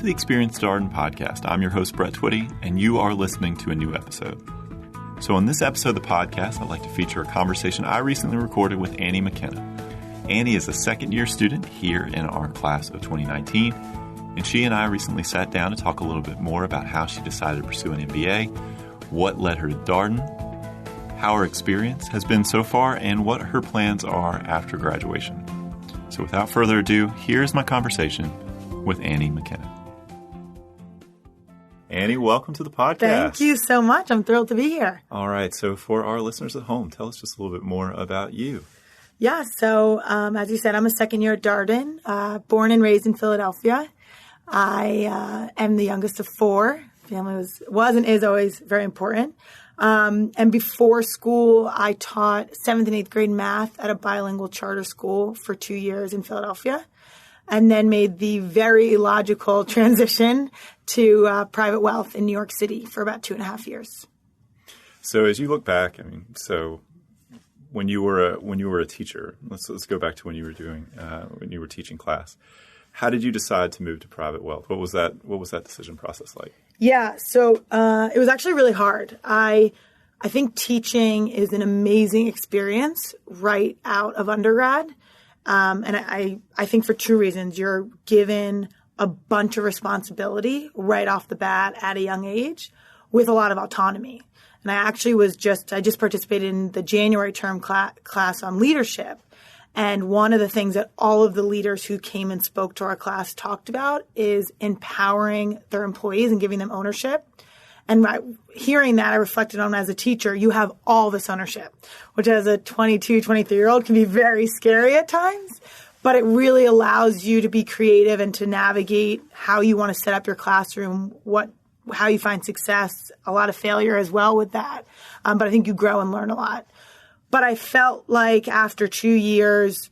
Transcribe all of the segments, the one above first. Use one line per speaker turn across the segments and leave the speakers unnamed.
the Experience Darden podcast. I'm your host, Brett Twitty, and you are listening to a new episode. So on this episode of the podcast, I'd like to feature a conversation I recently recorded with Annie McKenna. Annie is a second-year student here in our class of 2019, and she and I recently sat down to talk a little bit more about how she decided to pursue an MBA, what led her to Darden, how her experience has been so far, and what her plans are after graduation. So without further ado, here's my conversation with Annie McKenna. Annie, welcome to the podcast.
Thank you so much. I'm thrilled to be here.
All right. So for our listeners at home, tell us just a little bit more about you.
Yeah. So as you said, I'm a second year at Darden, born and raised in Philadelphia. I am the youngest of four. Family was and is always very important. And before school, I taught 7th and 8th grade math at a bilingual charter school for 2 years in Philadelphia, and then made the very logical transition to private wealth in New York City for about 2.5 years.
So as you look back, when you were a teacher, let's go back to when you were teaching class. How did you decide to move to private wealth? What was that decision process like? Yeah,
so it was actually really hard. I think teaching is an amazing experience right out of undergrad. And I think for two reasons. You're given a bunch of responsibility right off the bat at a young age with a lot of autonomy. And I just participated in the January term class on leadership. And one of the things that all of the leaders who came and spoke to our class talked about is empowering their employees and giving them ownership. And hearing that, I reflected on as a teacher, you have all this ownership, which as a 22, 23-year-old can be very scary at times. But it really allows you to be creative and to navigate how you want to set up your classroom, how you find success, a lot of failure as well with that. But I think you grow and learn a lot. But I felt like after 2 years,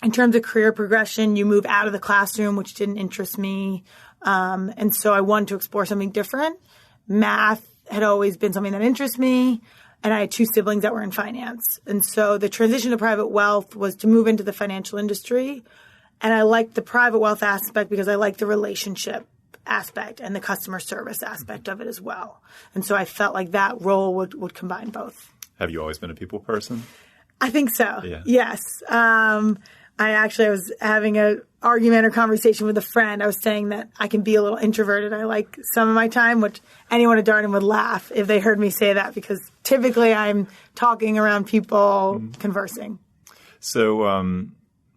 in terms of career progression, you move out of the classroom, which didn't interest me. And so I wanted to explore something different. Math had always been something that interests me. And I had 2 siblings that were in finance. And so the transition to private wealth was to move into the financial industry. And I liked the private wealth aspect because I liked the relationship aspect and the customer service aspect of it as well. And so I felt like that role would combine both.
Have you always been a people person?
I think so.
Yeah.
Yes. I was having an argument or conversation with a friend. I was saying that I can be a little introverted. I like some of my time, which anyone at Darden would laugh if they heard me say that, because typically I'm talking around people, conversing. So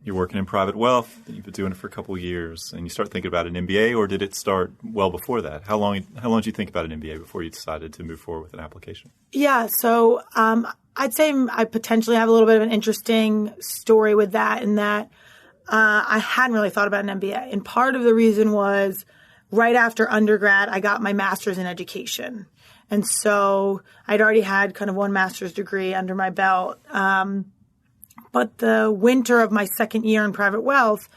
you're working in private wealth. You've been doing it for a couple of years, and you start thinking about an MBA, or did it start well before that? How long did you think about an MBA before you decided to move forward with an application?
Yeah, so I'd say I potentially have a little bit of an interesting story with that, in that I hadn't really thought about an MBA. And part of the reason was right after undergrad, I got my master's in education. And so I'd already had kind of one master's degree under my belt. But the winter of my second year in private wealth,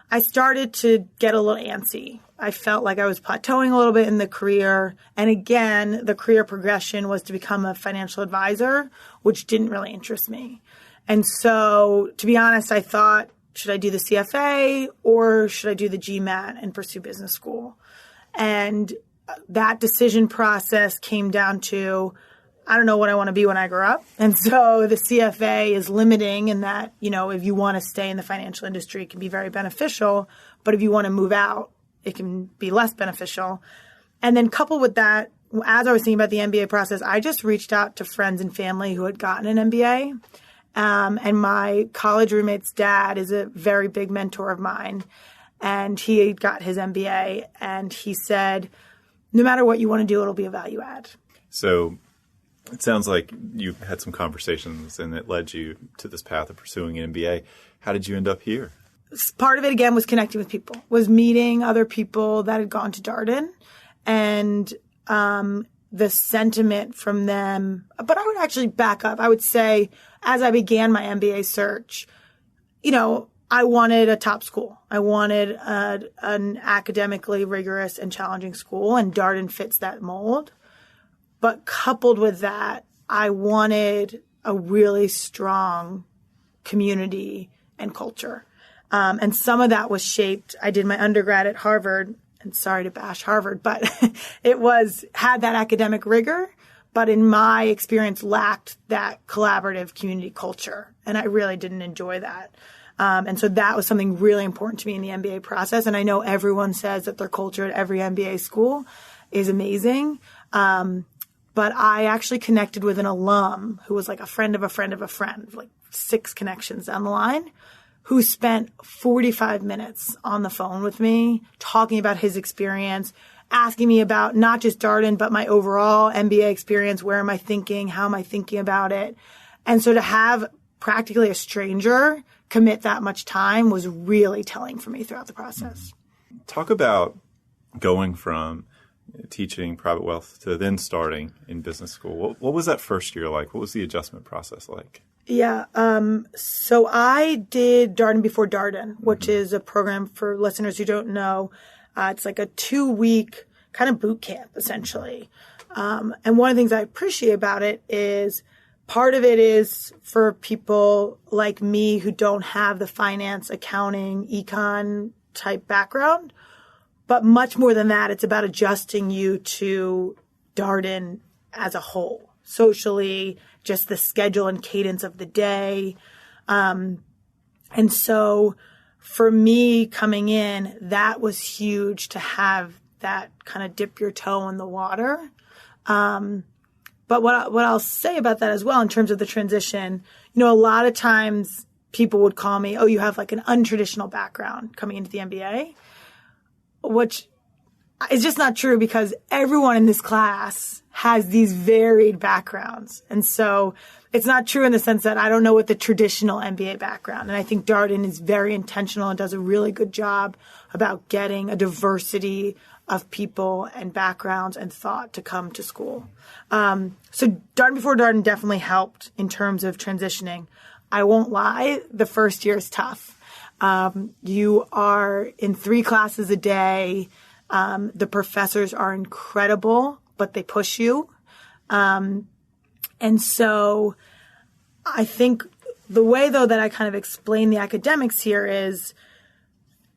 I started to get a little antsy. I felt like I was plateauing a little bit in the career. And again, the career progression was to become a financial advisor, which didn't really interest me. And so, to be honest, I thought, should I do the CFA or should I do the GMAT and pursue business school? And that decision process came down to, I don't know what I want to be when I grow up. And so the CFA is limiting in that, if you want to stay in the financial industry, it can be very beneficial. But if you want to move out, it can be less beneficial. And then coupled with that, as I was thinking about the MBA process, I just reached out to friends and family who had gotten an MBA. And my college roommate's dad is a very big mentor of mine. And he got his MBA. And he said, no matter what you want to do, it'll be a value add.
So it sounds like you had some conversations and it led you to this path of pursuing an MBA. How did you end up here?
Part of it, again, was connecting with people, was meeting other people that had gone to Darden, and the sentiment from them. But I would actually back up. I would say, as I began my MBA search, I wanted a top school. I wanted an academically rigorous and challenging school, and Darden fits that mold. But coupled with that, I wanted a really strong community and culture. And some of that was shaped. I did my undergrad at Harvard, and sorry to bash Harvard, but had that academic rigor, but in my experience lacked that collaborative community culture. And I really didn't enjoy that. And so that was something really important to me in the MBA process. And I know everyone says that their culture at every MBA school is amazing. But I actually connected with an alum who was like a friend of a friend of a friend, like 6 connections down the line, who spent 45 minutes on the phone with me talking about his experience, asking me about not just Darden, but my overall MBA experience. Where am I thinking? How am I thinking about it? And so to have practically a stranger commit that much time was really telling for me throughout the process.
Talk about going from teaching private wealth to then starting in business school. What was that first year like? What was the adjustment process like?
Yeah. So I did Darden before Darden, which is a program for listeners who don't know. It's like a 2-week kind of boot camp, essentially. And one of the things I appreciate about it is part of it is for people like me who don't have the finance, accounting, econ type background. But much more than that, it's about adjusting you to Darden as a whole, socially, just the schedule and cadence of the day. And so for me coming in, that was huge to have that kind of dip your toe in the water. But what I'll say about that as well in terms of the transition, a lot of times people would call me, oh, you have like an untraditional background coming into the MBA, which is just not true because everyone in this class has these varied backgrounds. And so it's not true in the sense that I don't know what the traditional MBA background. And I think Darden is very intentional and does a really good job about getting a diversity of people and backgrounds and thought to come to school. So Darden before Darden definitely helped in terms of transitioning. I won't lie, the first year is tough. You are in 3 classes a day. The professors are incredible, but they push you. And so I think the way, though, that I kind of explain the academics here is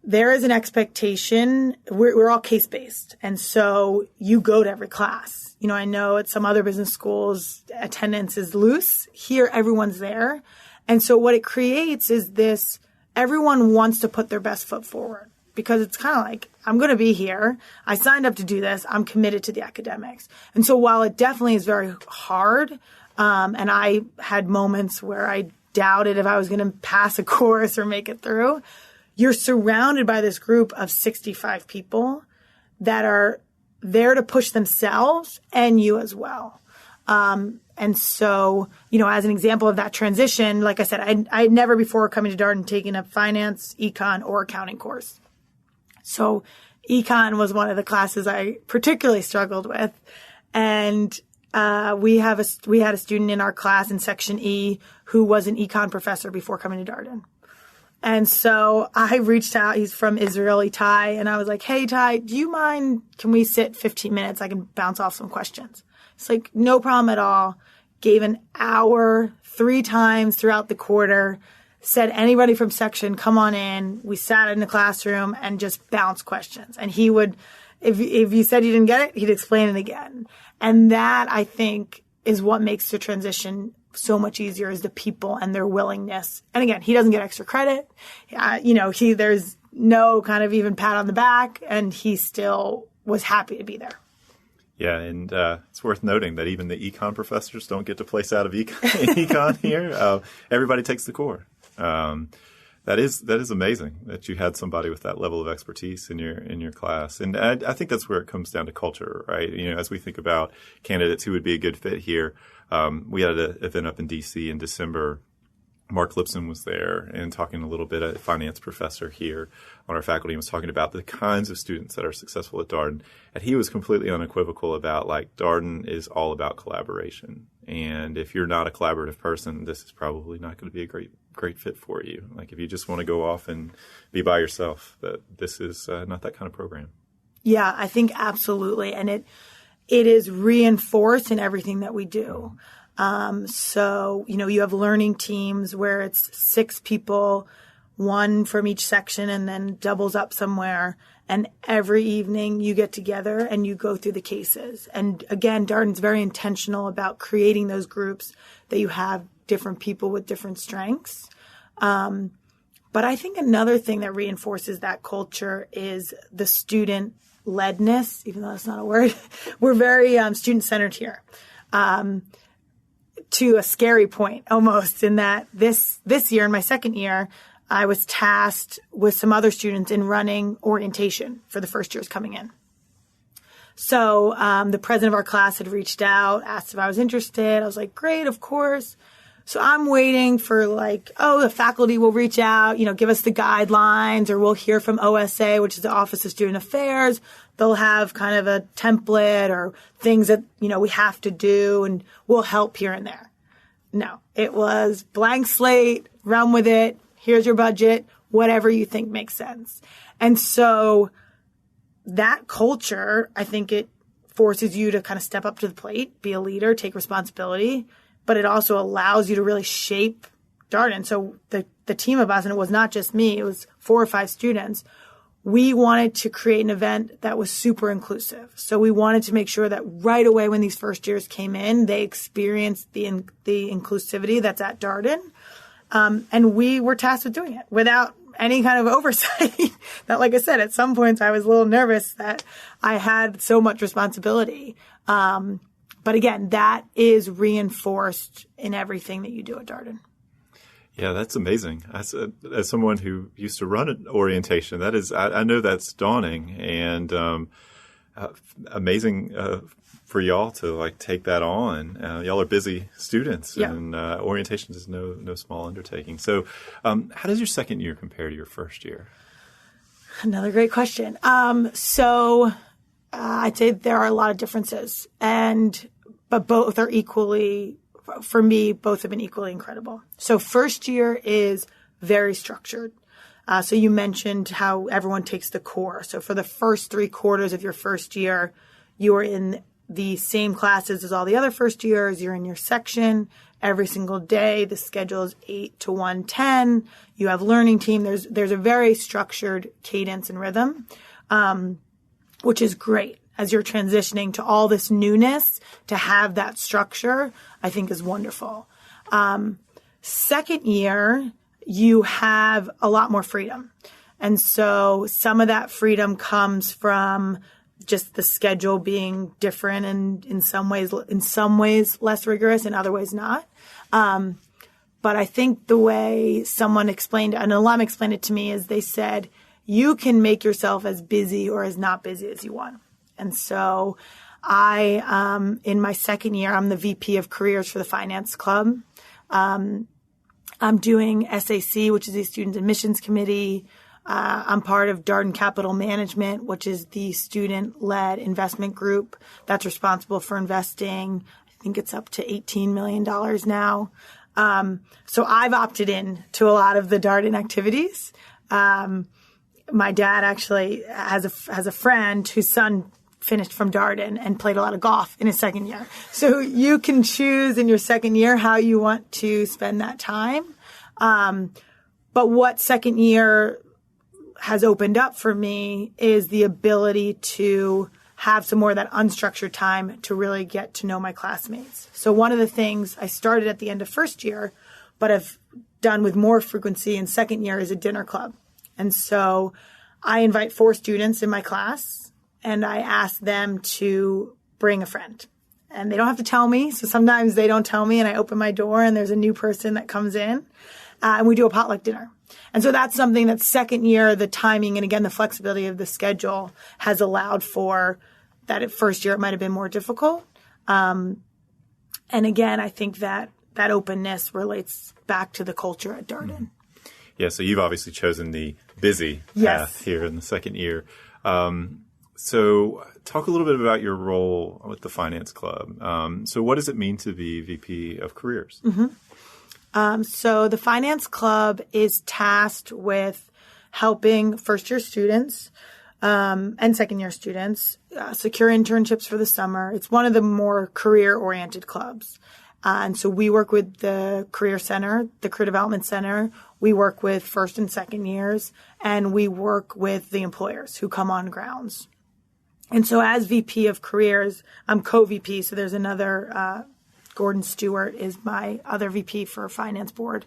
there is an expectation. We're all case-based. And so you go to every class. I know at some other business schools, attendance is loose. Here, everyone's there. And so what it creates is this, everyone wants to put their best foot forward because it's kind of like, I'm going to be here. I signed up to do this. I'm committed to the academics. And so while it definitely is very hard, and I had moments where I doubted if I was going to pass a course or make it through, you're surrounded by this group of 65 people that are there to push themselves and you as well. And so, as an example of that transition, like I said, I had never before coming to Darden taken a finance, econ, or accounting course. So econ was one of the classes I particularly struggled with. And we had a student in our class in section E who was an econ professor before coming to Darden. And so I reached out. He's from Israel, Itai. And I was like, hey, Itai, do you mind? Can we sit 15 minutes? I can bounce off some questions. It's like, no problem at all. Gave an hour 3 times throughout the quarter. Said anybody from section, come on in. We sat in the classroom and just bounced questions. And he would, if you said you didn't get it, he'd explain it again. And that, I think, is what makes the transition so much easier, is the people and their willingness. And again, he doesn't get extra credit. There's no kind of even pat on the back, and he still was happy to be there.
Yeah, and it's worth noting that even the econ professors don't get to place out of econ here. Everybody takes the core. That is amazing that you had somebody with that level of expertise in your class. And I think that's where it comes down to culture, right? As we think about candidates who would be a good fit here, we had an event up in D.C. in December. Mark Lipson was there and talking a little bit, a finance professor here on our faculty, and was talking about the kinds of students that are successful at Darden. And he was completely unequivocal about, Darden is all about collaboration. And if you're not a collaborative person, this is probably not going to be a great fit for you. If you just want to go off and be by yourself, that this is not that kind of program.
Yeah, I think absolutely. And it is reinforced in everything that we do. So, you have learning teams where it's 6 people, 1 from each section, and then doubles up somewhere. And every evening you get together and you go through the cases. And again, Darden's very intentional about creating those groups that you have different people with different strengths. But I think another thing that reinforces that culture is the student-ledness, even though that's not a word. We're very student-centered here, to a scary point almost, in that this year, in my second year, I was tasked with some other students in running orientation for the first years coming in. So the president of our class had reached out, asked if I was interested. I was like, great, of course. So I'm waiting for the faculty will reach out, give us the guidelines, or we'll hear from OSA, which is the Office of Student Affairs. They'll have kind of a template or things that, we have to do, and we'll help here and there. No, it was blank slate, run with it. Here's your budget, whatever you think makes sense. And so that culture, I think it forces you to kind of step up to the plate, be a leader, take responsibility. But it also allows you to really shape Darden. So the team of us, and it was not just me, it was 4 or 5 students, we wanted to create an event that was super inclusive. So we wanted to make sure that right away when these first years came in, they experienced the inclusivity that's at Darden. And we were tasked with doing it without any kind of oversight. That, like I said, at some points I was a little nervous that I had so much responsibility. But again, that is reinforced in everything that you do at Darden.
Yeah, that's amazing. As someone who used to run an orientation, that is, I know that's daunting and amazing for y'all to take that on. Y'all are busy students, and orientation is no small undertaking. So, how does your second year compare to your first year?
Another great question. So I'd say there are a lot of differences, but both are equally, for me, both have been equally incredible. So first year is very structured. So you mentioned how everyone takes the core. So for the first 3 quarters of your first year, you are in the same classes as all the other first years. You're in your section every single day. The schedule is 8 to 1:10. You have learning team. There's a very structured cadence and rhythm, which is great. As you're transitioning to all this newness, to have that structure, I think is wonderful. Second year, you have a lot more freedom. And so some of that freedom comes from just the schedule being different and in some ways less rigorous, in other ways not. But I think the way someone explained it, an alum explained it to me, is they said, you can make yourself as busy or as not busy as you want. And so in my second year, I'm the VP of careers for the finance club. I'm doing SAC, which is the Student Admissions Committee. I'm part of Darden Capital Management, which is the student-led investment group that's responsible for investing. I think it's up to $18 million now. So I've opted in to a lot of the Darden activities. My dad actually has a friend whose son finished from Darden and played a lot of golf in his second year. So you can choose in your second year how you want to spend that time. But what second year has opened up for me is the ability to have some more of that unstructured time to really get to know my classmates. So one of the things I started at the end of first year, but have done with more frequency in second year, is a dinner club. And so I invite 4 students in my class, and I ask them to bring a friend. And they don't have to tell me. So sometimes they don't tell me, and I open my door and there's a new person that comes in, and we do a potluck dinner. And so that's something that second year, the timing and again, the flexibility of the schedule has allowed for that. At first year, it might have been more difficult. And again, I think that openness relates back to the culture at Darden. Mm-hmm.
Yeah, so you've obviously chosen the busy path here in the second year. So talk a little bit about your role with the Finance Club. So what does it mean to be VP of Careers?
Mm-hmm. So the Finance Club is tasked with helping first-year students and second-year students secure internships for the summer. It's one of the more career-oriented clubs. And so we work with the Career Center, the Career Development Center. We work with first and second years, and we work with the employers who come on grounds. And so as VP of Careers, I'm co-VP, so there's another, Gordon Stewart is my other VP for Finance Board.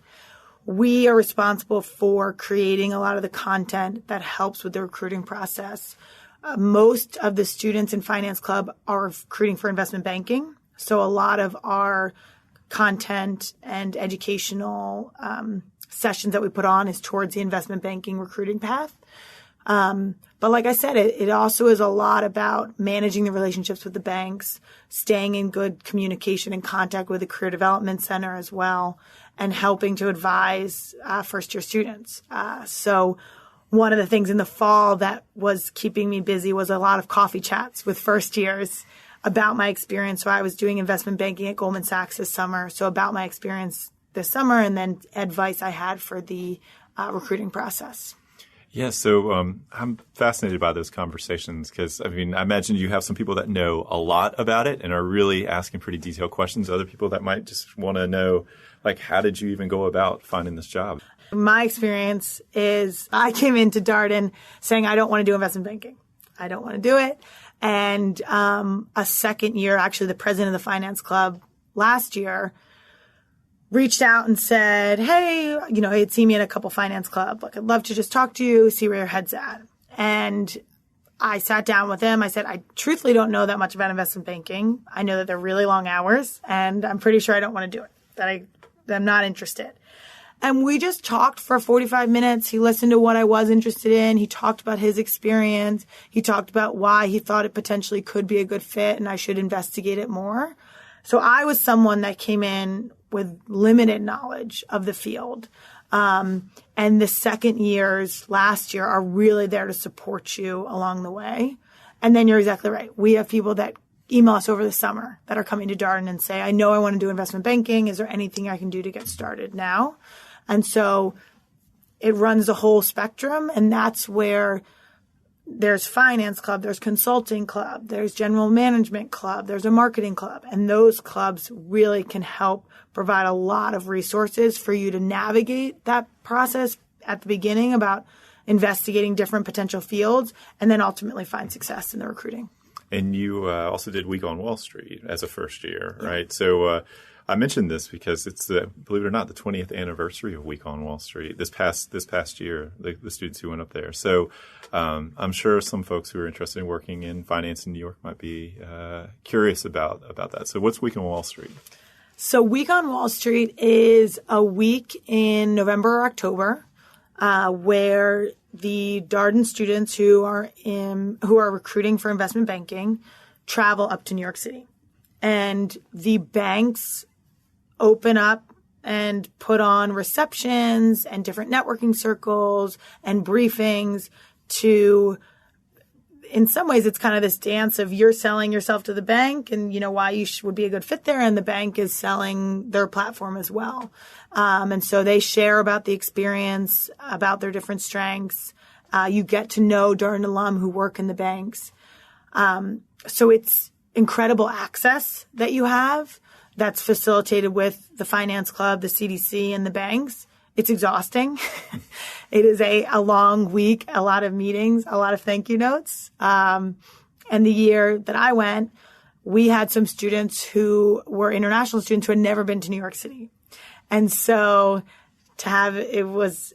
We are responsible for creating a lot of the content that helps with the recruiting process. Most of the students in Finance Club are recruiting for investment banking. So a lot of our content and educational sessions that we put on is towards the investment banking recruiting path. But like I said, it also is a lot about managing the relationships with the banks, staying in good communication and contact with the Career Development Center as well, and helping to advise first-year students. So one of the things in the fall that was keeping me busy was a lot of coffee chats with first years about my experience. So I was doing investment banking at Goldman Sachs this summer. So about my experience this summer and then advice I had for the recruiting process.
Yeah, so I'm fascinated by those conversations because, I mean, I imagine you have some people that know a lot about it and are really asking pretty detailed questions. Other people that might just want to know, like, how did you even go about finding this job?
My experience is I came into Darden saying I don't want to do investment banking. I don't want to do it. And a second year, actually, the president of the Finance Club last year reached out and said, hey, he had seen me in a couple finance club. Like, I'd love to just talk to you, see where your head's at. And I sat down with him. I said, I truthfully don't know that much about investment banking. I know that they're really long hours, and I'm pretty sure I don't want to do it, that I'm not interested. And we just talked for 45 minutes. He listened to what I was interested in. He talked about his experience. He talked about why he thought it potentially could be a good fit and I should investigate it more. So I was someone that came in with limited knowledge of the field. And the second years last year are really there to support you along the way. And then you're exactly right. We have people that email us over the summer that are coming to Darden and say, I know I want to do investment banking. Is there anything I can do to get started now? And so it runs the whole spectrum. And that's where there's finance club, there's consulting club, there's general management club, there's a marketing club. And those clubs really can help provide a lot of resources for you to navigate that process at the beginning about investigating different potential fields and then ultimately find success in the recruiting.
And you also did Week on Wall Street as a first year, right? So I mentioned this because it's, believe it or not, the 20th anniversary of Week on Wall Street this past year, the students who went up there. So I'm sure some folks who are interested in working in finance in New York might be curious about that. So what's Week on Wall Street?
So Week on Wall Street is a week in November or October where the Darden students who are recruiting for investment banking travel up to New York City. And the banks open up and put on receptions and different networking circles and briefings to, in some ways, it's kind of this dance of you're selling yourself to the bank and, why you would be a good fit there. And the bank is selling their platform as well. And so they share about the experience, about their different strengths. You get to know Darden alum who work in the banks. So it's incredible access that you have that's facilitated with the Finance Club, the CDC, and the banks. It's exhausting. It is a long week, a lot of meetings, a lot of thank you notes. And the year that I went, we had some students who were international students who had never been to New York City. And so it was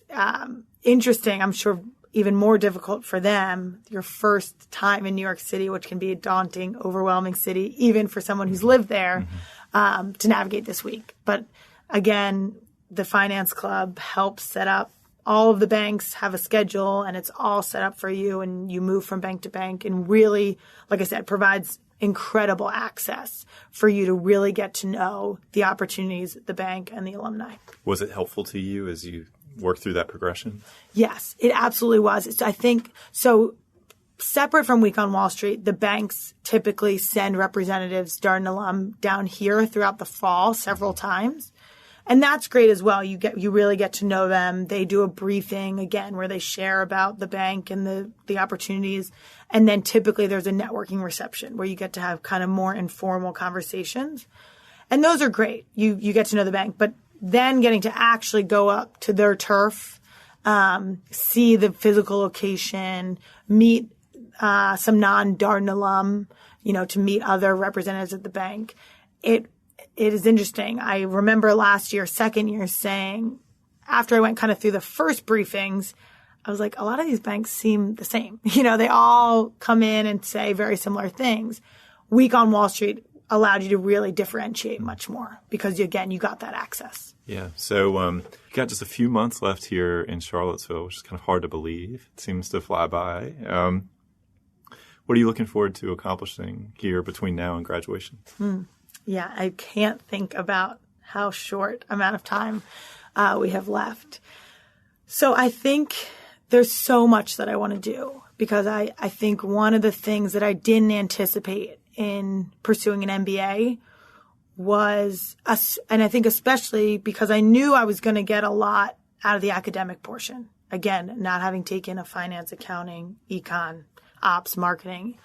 interesting, I'm sure even more difficult for them, your first time in New York City, which can be a daunting, overwhelming city, even for someone who's lived there, to navigate this week. But again, the Finance Club helps set up. All of the banks have a schedule and it's all set up for you and you move from bank to bank and really, like I said, provides incredible access for you to really get to know the opportunities at the bank and the alumni.
Was it helpful to you as you worked through that progression?
Yes, it absolutely was. I think so. Separate from Week on Wall Street, the banks typically send representatives, Darden alum, down here throughout the fall several times. And that's great as well. You really get to know them. They do a briefing, again, where they share about the bank and the opportunities. And then typically there's a networking reception where you get to have kind of more informal conversations. And those are great. You get to know the bank, but then getting to actually go up to their turf, see the physical location, meet some non-Darden alum, to meet other representatives at the bank. It is interesting. I remember last year, second year, saying, after I went kind of through the first briefings, I was like, a lot of these banks seem the same. They all come in and say very similar things. Week on Wall Street allowed you to really differentiate much more because, again, you got that access.
Yeah. So you got just a few months left here in Charlottesville, which is kind of hard to believe. It seems to fly by. What are you looking forward to accomplishing here between now and graduation?
Yeah, I can't think about how short amount of time we have left. So I think there's so much that I want to do because I think one of the things that I didn't anticipate in pursuing an MBA was, and I think especially because I knew I was going to get a lot out of the academic portion. Again, not having taken a finance, accounting, econ, ops, marketing.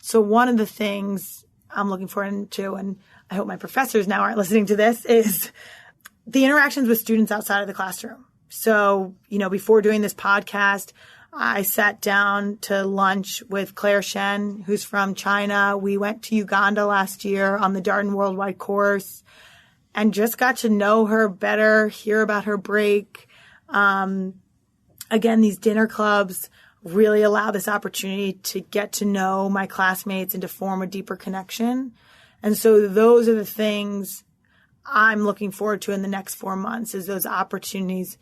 So one of the things I'm looking forward to, and I hope my professors now aren't listening to this, is the interactions with students outside of the classroom. So, before doing this podcast, I sat down to lunch with Claire Shen, who's from China. We went to Uganda last year on the Darden Worldwide course and just got to know her better, hear about her break. Again, these dinner clubs really allow this opportunity to get to know my classmates and to form a deeper connection. And so those are the things I'm looking forward to in the next 4 months, is those opportunities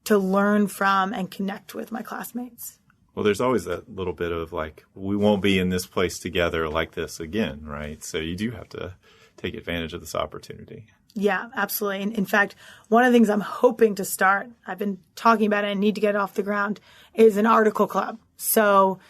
to learn from and connect with my classmates.
Well, there's always that little bit of we won't be in this place together like this again, right? So you do have to take advantage of this opportunity. Yeah,
absolutely. And in fact, one of the things I'm hoping to start, I've been talking about it and need to get it off the ground, is an article club. So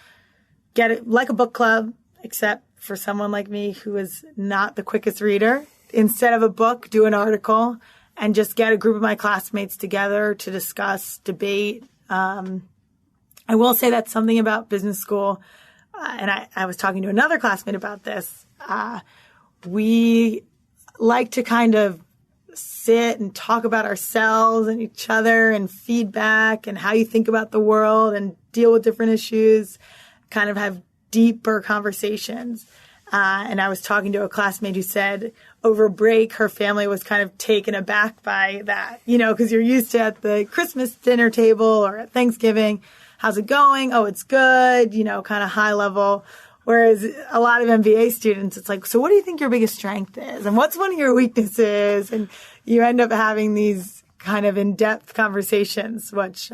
get it like a book club, except for someone like me who is not the quickest reader. Instead of a book, do an article. And just get a group of my classmates together to discuss, debate. I will say that's something about business school, and I was talking to another classmate about this. We like to kind of sit and talk about ourselves and each other and feedback and how you think about the world and deal with different issues, kind of have deeper conversations. And I was talking to a classmate who said over break, her family was kind of taken aback by that, because you're used to at the Christmas dinner table or at Thanksgiving, how's it going? Oh, it's good, kind of high level. Whereas a lot of MBA students, it's like, so what do you think your biggest strength is? And what's one of your weaknesses? And you end up having these kind of in-depth conversations, which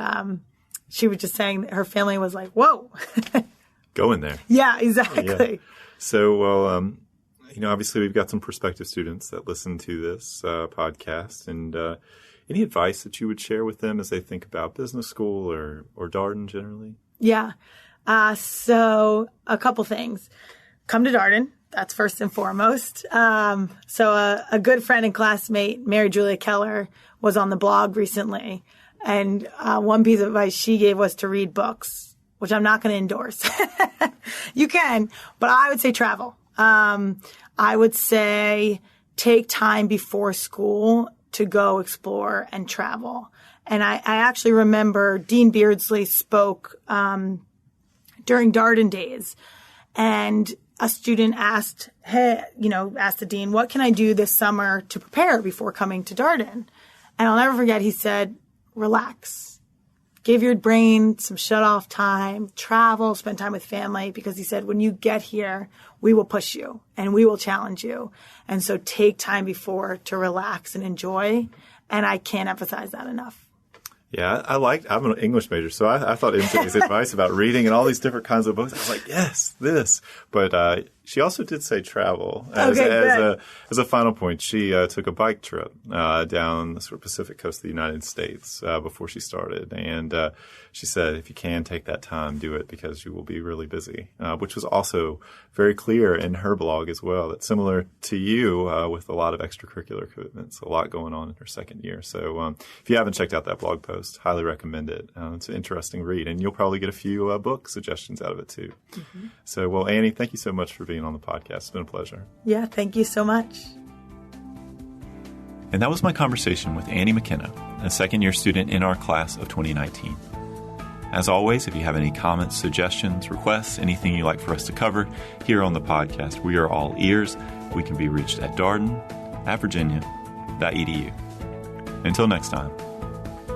she was just saying that her family was like, whoa.
Go in there.
Yeah, exactly.
Yeah. So, obviously we've got some prospective students that listen to this podcast. And any advice that you would share with them as they think about business school or Darden generally?
Yeah. So a couple things. Come to Darden. That's first and foremost. So a good friend and classmate, Mary Julia Keller, was on the blog recently. And one piece of advice she gave was to read books, which I'm not going to endorse. You can, but I would say travel. I would say take time before school to go explore and travel. And I actually remember Dean Beardsley spoke during Darden days, and a student asked the dean, what can I do this summer to prepare before coming to Darden? And I'll never forget, he said, relax. Give your brain some shut-off time, travel, spend time with family, because he said, when you get here, we will push you and we will challenge you. And so take time before to relax and enjoy. And I can't emphasize that enough.
Yeah, I'm an English major, so I thought MJ's advice about reading and all these different kinds of books, I was like, yes, this. But she also did say travel. As a final point, she took a bike trip down the sort of Pacific coast of the United States before she started. And she said, if you can take that time, do it because you will be really busy, which was also very clear in her blog as well. That's similar to you with a lot of extracurricular commitments, a lot going on in her second year. So if you haven't checked out that blog post, highly recommend it. It's an interesting read, and you'll probably get a few book suggestions out of it too. Mm-hmm. So, well, Annie, thank you so much for being on the podcast. It's been a pleasure.
Yeah, thank you so much.
And that was my conversation with Annie McKenna, a second-year student in our class of 2019. As always, if you have any comments, suggestions, requests, anything you'd like for us to cover here on the podcast, we are all ears. We can be reached at Darden@virginia.edu. Until next time,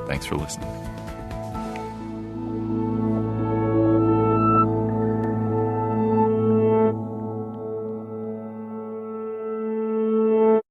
thanks for listening.